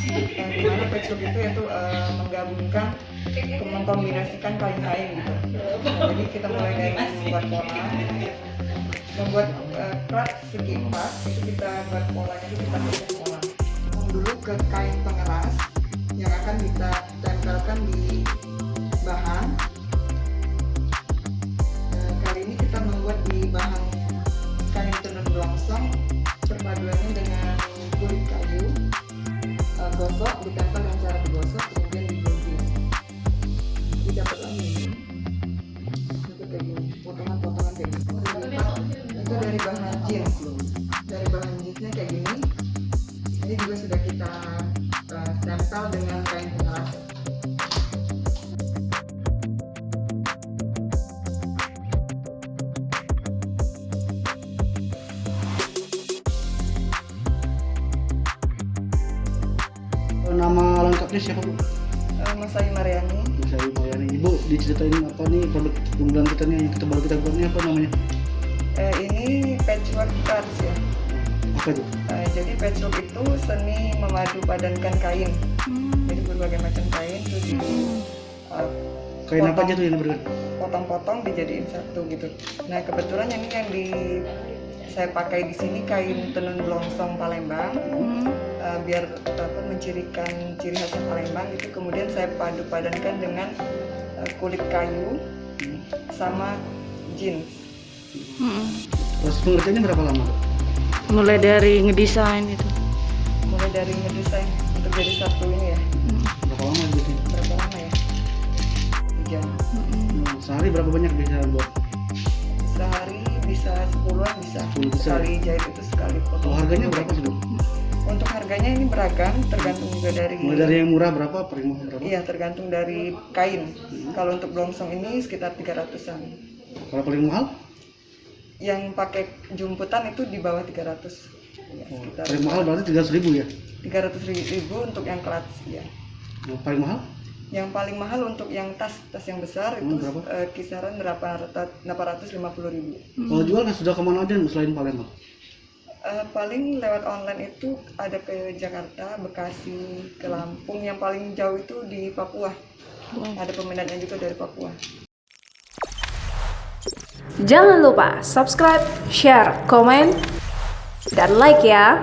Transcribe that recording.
di mana patchwork itu yaitu menggabungkan, mengkombinasikan kain-kain gitu. Jadi kita mulai dari membuat pola, membuat klat segi 4, itu kita buat polanya, itu kita bikin pola. Dulu ke kain pengeras yang akan kita tempelkan di bahan. Kali ini kita membuat di bahan kain tenun blongsong, perpaduannya dengan kulit kayu, gosok, ditempel dengan cara digosok, kemudian digunting. Jadi dapatlah ini, itu kayak gini, potongan-potongan kayak gini. Itu dari bahan jeans, dari bahan jeansnya kayak gini. Ini juga sudah kita tempel dengan kain pengeras. Nama lengkapnya siapa Bu? Mas Ayu Mariani. Mas Ayu Mariani. Ibu diceritain apa nih produk unggulan kita nih yang kita baru kita buat ini apa namanya? Ini patchwork crafts ya. Apa itu? Jadi patchwork itu seni memadu padankan kain. Jadi berbagai macam kain itu di Kain apa aja tuh yang diberikan? potong-potong dijadiin satu gitu. Nah kebetulan ini yang saya pakai di sini kain tenun blongsong Palembang. Biar mencirikan ciri khas Palembang itu, kemudian saya padu padankan dengan kulit kayu sama jeans. Proses pengerjaannya berapa lama? Mulai dari ngedesain itu. Mulai dari ngedesain untuk jadi satu ini ya. Berapa lama biasanya? Berapa lama ya? 2 jam. Sehari berapa banyak bisa buat? Sehari bisa 10-an bisa. 10 bisa. Sekali jahit itu sekali Kalau potong. harganya berapa sih Bu? Untuk harganya ini beragam, tergantung juga dari. Mulai dari yang murah berapa, paling mahal berapa? Iya, tergantung dari kain. Kalau untuk blongsong ini sekitar 300-an. Kalau paling mahal? Yang pakai jumputan itu di bawah 300. Ya, sekitar Paling mahal berarti 300.000 ya? 300.000 untuk yang kelas ya. Yang paling mahal? Yang paling mahal untuk yang tas yang besar itu berapa? kisaran 850.000. Kalau jual sudah kemana aja selain Palembang? Paling lewat online itu ada ke Jakarta, Bekasi, ke Lampung. Yang paling jauh itu di Papua. Ada peminatnya juga dari Papua. Jangan lupa subscribe, share, komen, dan like ya.